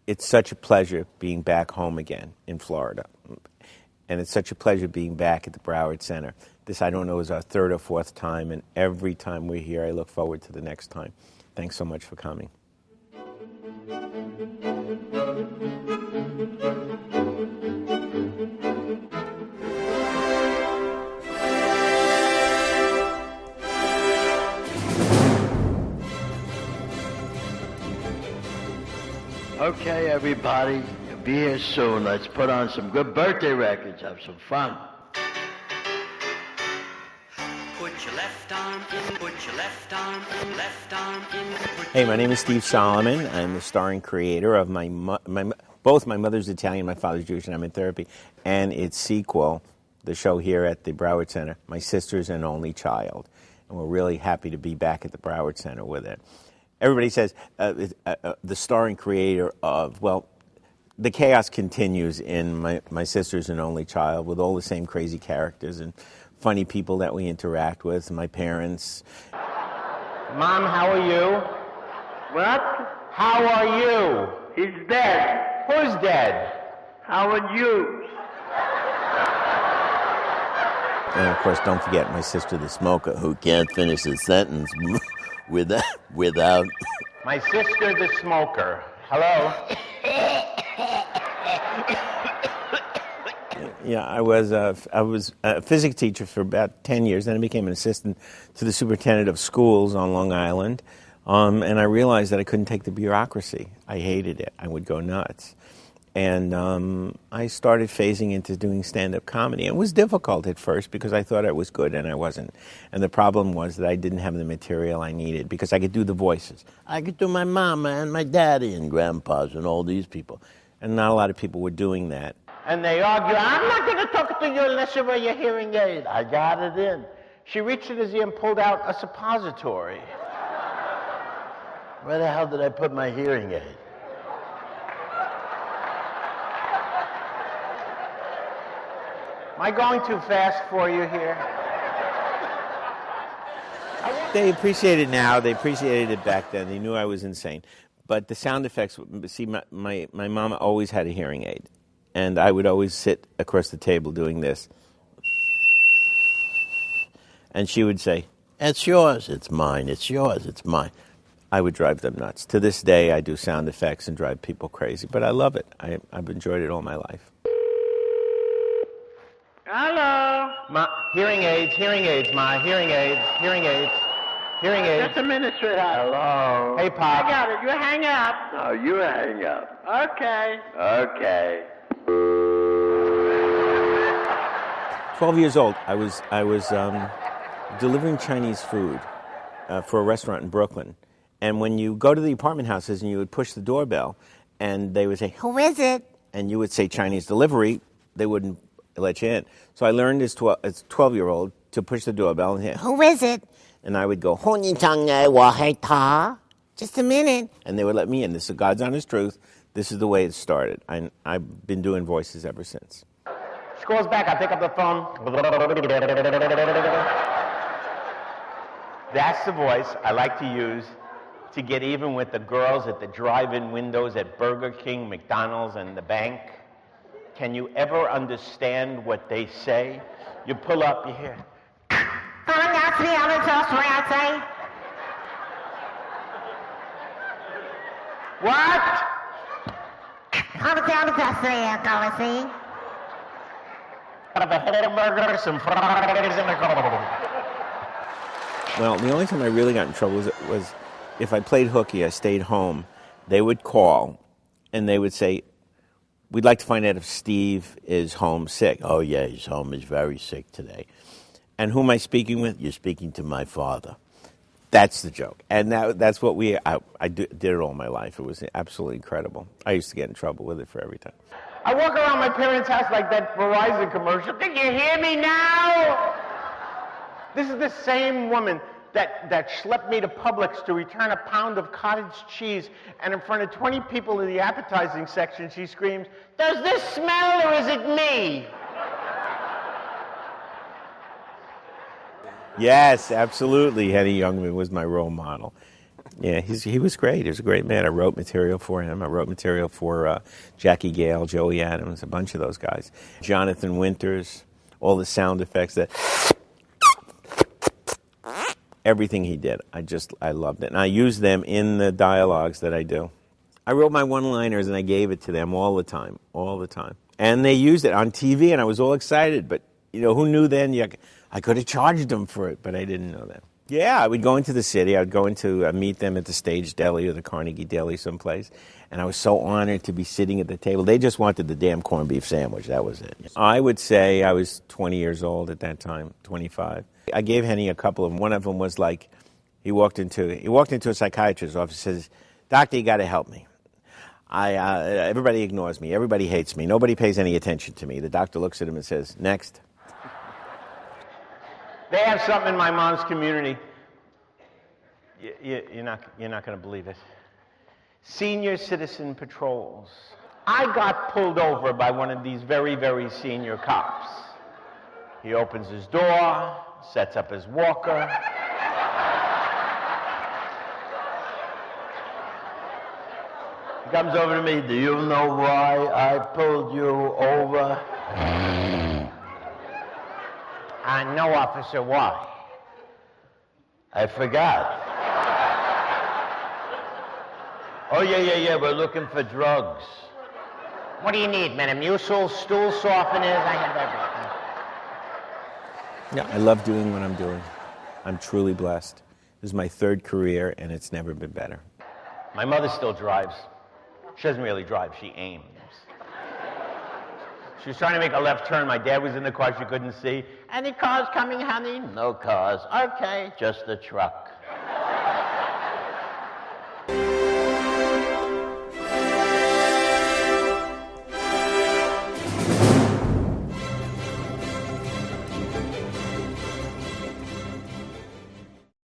it's such a pleasure being back home again in Florida. And it's such a pleasure being back at the Broward Center. This, I don't know, is our third or fourth time, and every time we're here, I look forward to the next time. Thanks so much for coming. Okay, everybody, you'll be here soon. Let's put on some good birthday records, have some fun. Put your left arm in, put your left arm in, left arm in. Hey, my name is Steve Solomon. I'm the starring creator of both My Mother's Italian, My Father's Jewish, and I'm in Therapy, and its sequel, the show here at the Broward Center, My Sister's and Only Child. And we're really happy to be back at the Broward Center with it. Everybody says the starring creator of, well, the chaos continues in my Sister's and Only Child with all the same crazy characters and funny people that we interact with, my parents. Mom, how are you? What? How are you? He's dead. Who's dead? Howard Hughes. And of course, don't forget my sister, the smoker, who can't finish a sentence without. My sister, the smoker. Hello? Yeah, I was a physics teacher for about 10 years. Then I became an assistant to the superintendent of schools on Long Island. And I realized that I couldn't take the bureaucracy. I hated it. I would go nuts. And I started phasing into doing stand-up comedy. It was difficult at first because I thought I was good and I wasn't. And the problem was that I didn't have the material I needed because I could do the voices. I could do my mama and my daddy and grandpas and all these people. And not a lot of people were doing that. And they argue, I'm not going to talk to you unless you wear your hearing aid. I got it in. She reached in his ear and pulled out a suppository. Where the hell did I put my hearing aid? Am I going too fast for you here? They appreciate it now. They appreciated it back then. They knew I was insane. But the sound effects, see, my mama always had a hearing aid. And I would always sit across the table doing this. And she would say, it's yours, it's mine, it's yours, it's mine. I would drive them nuts. To this day, I do sound effects and drive people crazy. But I love it. I've enjoyed it all my life. Hello? Ma, hearing aids, ma, hearing aids, hearing aids, hearing aids. Just a minute, sweetheart. Hello? Hey, Pop. I got it. You hang up. Oh, you hang up. Okay. Okay. 12 years old, I was delivering Chinese food for a restaurant in Brooklyn. And when you go to the apartment houses and you would push the doorbell, and they would say, who is it? And you would say Chinese delivery, they wouldn't let you in. So I learned as a 12-year-old to push the doorbell and say, who is it? And I would go, just a minute. And they would let me in. This is God's honest truth. This is the way it started. I've been doing voices ever since. She calls back. I pick up the phone. That's the voice I like to use to get even with the girls at the drive-in windows at Burger King, McDonald's, and the bank. Can you ever understand what they say? You pull up, you hear. What? Some fries and Well, the only time I really got in trouble was if I played hooky, I stayed home. They would call, and they would say, we'd like to find out if Steve is home sick. Oh, yeah, he's home. He's very sick today. And who am I speaking with? You're speaking to my father. That's the joke. And that's what I did it all my life. It was absolutely incredible. I used to get in trouble with it for every time. I walk around my parents' house like that Verizon commercial. Can you hear me now? This is the same woman that schlepped me to Publix to return a pound of cottage cheese, and in front of 20 people in the appetizing section, she screams, does this smell or is it me? Yes, absolutely. Henny Youngman was my role model. Yeah, he was great. He was a great man. I wrote material for him. I wrote material for Jackie Gale, Joey Adams, a bunch of those guys. Jonathan Winters, all the sound effects, that everything he did. I loved it. And I use them in the dialogues that I do. I wrote my one-liners and I gave it to them all the time. And they used it on TV and I was all excited. But, who knew then? I could have charged them for it, but I didn't know that. Yeah, I would go into the city. I would go into meet them at the Stage Deli or the Carnegie Deli someplace. And I was so honored to be sitting at the table. They just wanted the damn corned beef sandwich. That was it. I would say I was 20 years old at that time, 25. I gave Henny a couple of them. One of them was like, he walked into a psychiatrist's office and says, "Doctor, you got to help me. Everybody ignores me. Everybody hates me. Nobody pays any attention to me." The doctor looks at him and says, "Next." They have something in my mom's community. You're not going to believe it. Senior citizen patrols. I got pulled over by one of these very, very senior cops. He opens his door, sets up his walker. He comes over to me, "Do you know why I pulled you over?" "No, officer, why?" "I forgot." "Oh, yeah, we're looking for drugs." "What do you need, Metamucil, stool softeners?" "I have everything." Yeah, I love doing what I'm doing. I'm truly blessed. This is my third career, and it's never been better. My mother still drives. She doesn't really drive, she aims. She was trying to make a left turn. My dad was in the car, she couldn't see. "Any cars coming, honey?" "No cars." "Okay, just a truck."